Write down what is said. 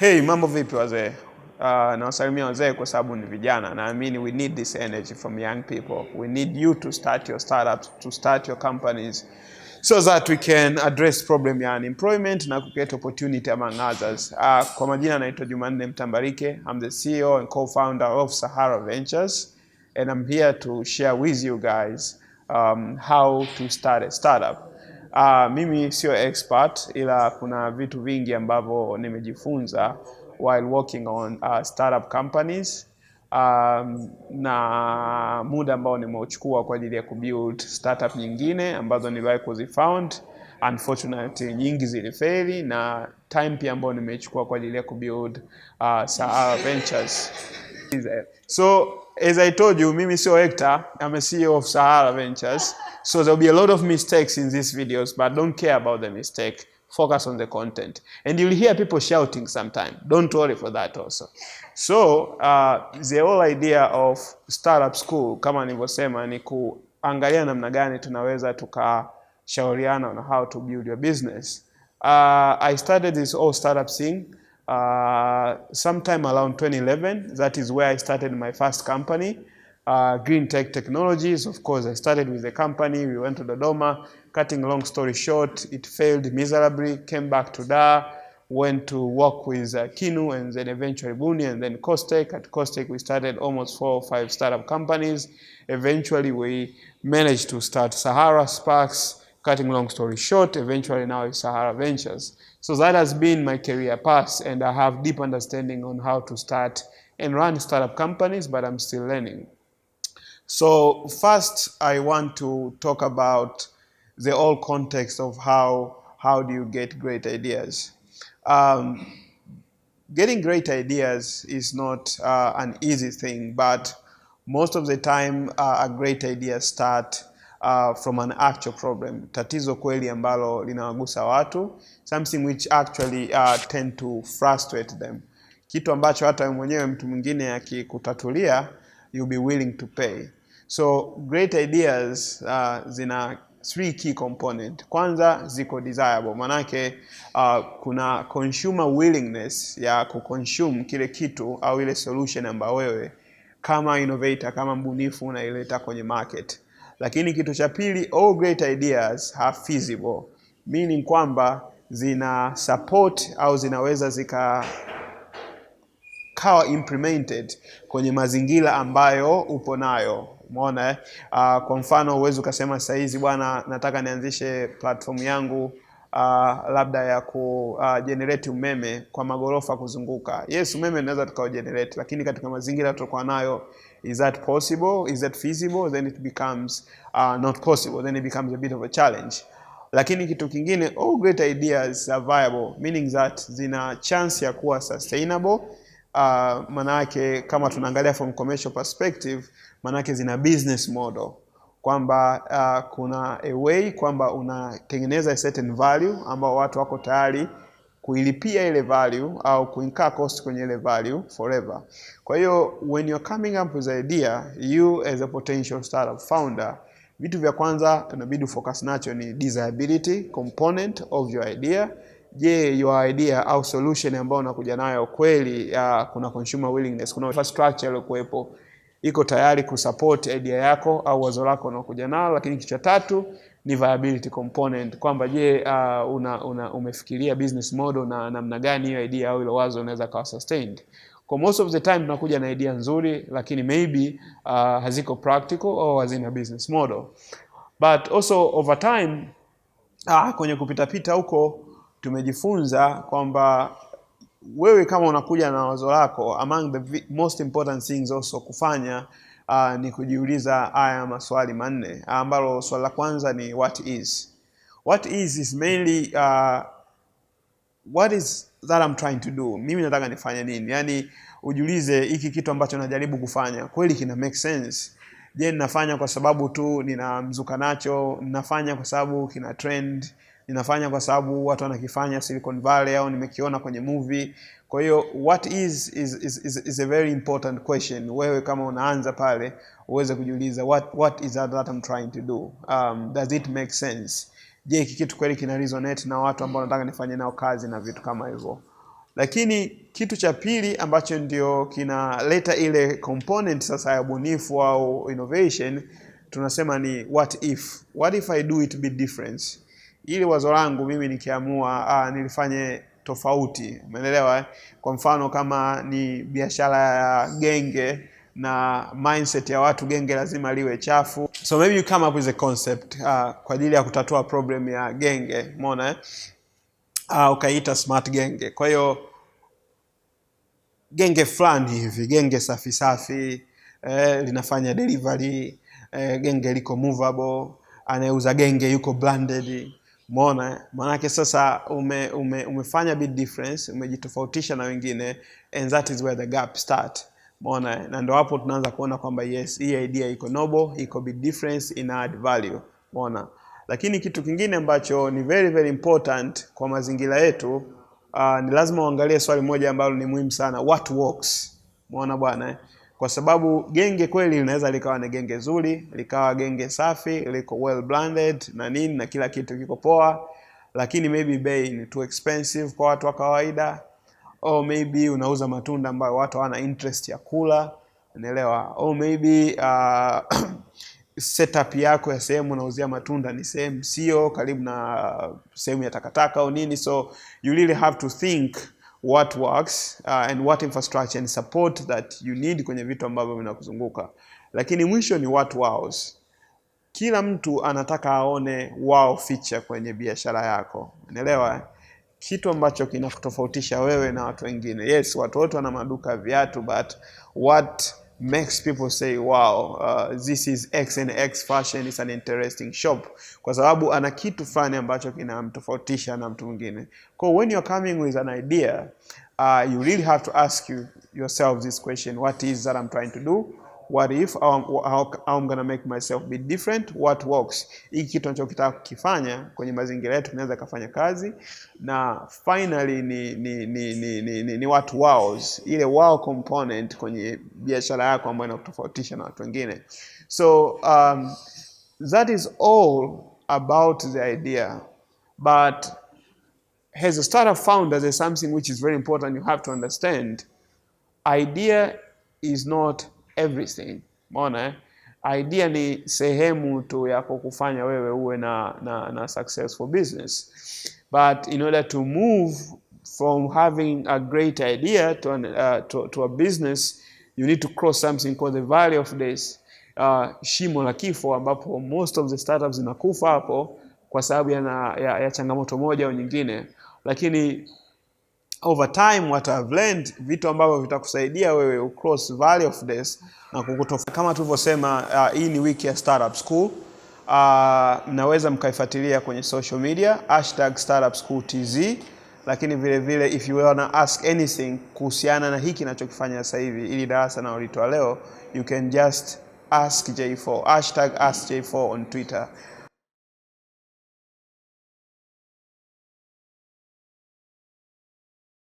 Hey, mambo vipi wazee? Nawasalimia wazee kwa sababu ni vijana. Naamini we need this energy from young people. We need you to start your startups, to start your companies so that we can address problem ya unemployment na create opportunity among others. Kwa majina naitwa Jumanne Mtambalike. I'm the CEO and co-founder of Sahara Ventures, and I'm here to share with you guys how to start a startup. Mimi sio expert ila kuna vitu vingi ambavyo nimejifunza while working on startup companies, na muda ambao nimeuchukua kwa ajili ya kubuild startup nyingine ambazo niliwahi kuzifound. Unfortunately nyingi zilifeli, na time pia ambao nimechukua kwa ajili ya kubuild Sahara Ventures. So, as I told you, mimi sio Hector, I'm a CEO of Sahara Ventures. So there'll be a lot of mistakes in these videos, but don't care about the mistake. Focus on the content. And you'll hear people shouting sometime. Don't worry for that also. So, the whole idea of startup school, kama nilivyosema, ni kuangalia namna gani tunaweza tukashauriana on how to build your business. I started this whole startup thing sometime around 2011. That is where I started my first company, Green Tech Technologies. Of course, I started with the company. We went to Dodoma. Cutting long story short, it failed miserably. Came back to Dar, went to work with Kinu, and then eventually Buni, and then Costech. At Costech, we started almost 4 or 5 startup companies. Eventually, we managed to start Sahara Sparks. Cutting long story short, eventually now it's Sahara Ventures. So that has been my career path, and I have deep understanding on how to start and run startup companies, but I'm still learning. So first, I want to talk about the whole context of how do you get great ideas. Getting great ideas is not an easy thing, but most of the time a great idea start from an actual problem, tatizo kweli ambalo linawagusa watu, something which actually tend to frustrate them, kitu ambacho hata mwenyewe mtu mwingine akikutatulia you'll be willing to pay. So great ideas zina 3 key component. Kwanza ziko desirable, manake kuna consumer willingness ya kuconsume kile kitu au ile solution ambayo wewe kama innovator, kama mbunifu unaileta kwenye market. Lakini kitu cha pili, all great ideas are feasible, meaning kwamba zina support au zinaweza zikawa implemented kwenye mazingira ambayo upo nayo. Umeona kwa mfano uwezo ukasema sasa hizi bwana nataka nianzishe platform yangu labda ya generate umeme kwa magorofa kuzunguka. Yes, umeme unaweza tukao generate, lakini katika mazingira tulikuwa nayo, is that possible? Is that feasible? Then it becomes not possible. Then it becomes a bit of a challenge. Lakini kitu kingine, all great ideas are viable, meaning that zina chance ya kuwa sustainable. Manake kama tunaangalia from commercial perspective, manake zina business model, kwamba kuna a way kwamba unatengeneza a certain value ambao watu wako tayari kuilipia ile value au kuinkaa cost kwenye ile value forever. Kwa hiyo when you're coming up with an idea, you as a potential startup founder, vitu vya kwanza unabidi focus nacho ni desirability component of your idea. Je, your idea au solution ambayo unakuja nayo kweli kuna consumer willingness, kuna infrastructure ile kuwepo iko tayari kusupport idea yako au wazo lako unakuja nalo. Lakini kitu cha tatu ni viability component, kwamba je umefikiria business model na namna gani hiyo idea au ile wazo unaweza kuwa sustained. Kwa most of the time tunakuja na idea nzuri, lakini maybe haziko practical au hazina business model. But also over time kwenye kupita huko tumejifunza kwamba wewe kama unakuja na wazo lako, among the most important things also kufanya ni kujiuliza haya maswali manne, ambalo swali la kwanza ni what is. What is mainly what is that I'm trying to do? Mimi nataka nifanye nini? Yani ujiulize hiki kitu ambacho najaribu kufanya kweli kina make sense? Je, ninafanya kwa sababu tu ninamzuka nacho? Ninafanya kwa sababu kina trend? Ninafanya kwa sababu watu wanakifanya Silicon Valley au nimekiona kwenye movie? Kwa hiyo what is a very important question. Wewe kama unaanza pale uweze kujiuliza what is that I'm trying to do? Does it make sense? Je, hiki kitu kweli kina resonate na watu ambao nataka nifanye nao kazi na vitu kama hivyo? Lakini kitu cha pili ambacho ndio kinaleta ile component sasa ya ubunifu au innovation, tunasema ni what if. What if I do it a bit different? Ili wazo langu mimi nikiamua nilifanye tofauti, umeelewa? Kwa mfano kama ni biashara ya genge na mindset ya watu genge lazima liwe chafu, so maybe you come up with a concept kwa ajili ya kutatua problem ya genge, umeona ukaita smart genge. Kwa hiyo genge fulani hivi, genge safi safi, linafanya delivery, genge liko movable, anayeuza genge yuko branded. Umeona? Maana sasa umefanya big difference, umejitofautisha na wengine, and that is where the gap start. Umeona? Na ndio hapo tunaanza kuona kwamba yes, hii idea iko noble, iko big difference, ina add value. Umeona? Lakini kitu kingine ambacho ni very very important kwa mazingira yetu, ni lazima uangalie swali moja ambalo ni muhimu sana, what works. Umeona bwana? Kwa sababu genge kweli linaweza likawa ni genge zuri, likawa genge safi, liko well branded na nini na kila kitu kiko poa, lakini maybe bei ni too expensive kwa watu wa kawaida, au maybe unauza matunda ambayo watu hawana interest ya kula, unaelewa? Au maybe setup yako ya sehemu unauzia matunda ni sehemu sio karibu na sehemu ya takataka au nini, so you really have to think what works and what infrastructure and support that you need kwenye vitu ambavyo vinakuzunguka. Lakini mwisho ni what wows. Kila mtu anataka aone wow feature kwenye biashara yako, unaelewa? Kitu ambacho kinakutofautisha wewe na watu wengine. Yes, watu wote wana maduka viatu, but what makes people say wow, this is X and X fashion is an interesting shop? Kwa sababu ana kitu fulani ambacho kinamtofautisha na mtu mwingine. So when you're coming with an idea, you really have to ask yourself this question: what is that I'm trying to do? What if, how I'm going to make myself be different? What works? Hiki kitu ninachotaka kukifanya kwenye mazingira yetu kinaweza kufanya kazi. Na finally ni what wows, ile wow component kwenye biashara yako ambayo inakutofautisha na watu wengine. So that is all about the idea. But as a startup founder, there's something which is very important you have to understand. Idea is not everything. Umeona? Idea ni sehemu tu ya kukufanya wewe uwe na successful business. But in order to move from having a great idea to a business, you need to cross something called the valley of death, shimo la kifo, ambapo most of the startups zinakufa hapo kwa sababu ya changamoto moja au nyingine. Lakini over time what I've learned, vitu ambavyo vitakusaidia wewe ucross valley of death na kukutofautisha. Kama tulivyosema, hii ni wiki ya Startup School. Mnaweza mkaifuatilia kwenye social media #StartupSchoolTZ, lakini vile vile if you wanna ask anything kuhusiana na hiki ninachokifanya sasa hivi, ili darasa nalolitoa leo, you can just ask J4, #AskJ4 on Twitter.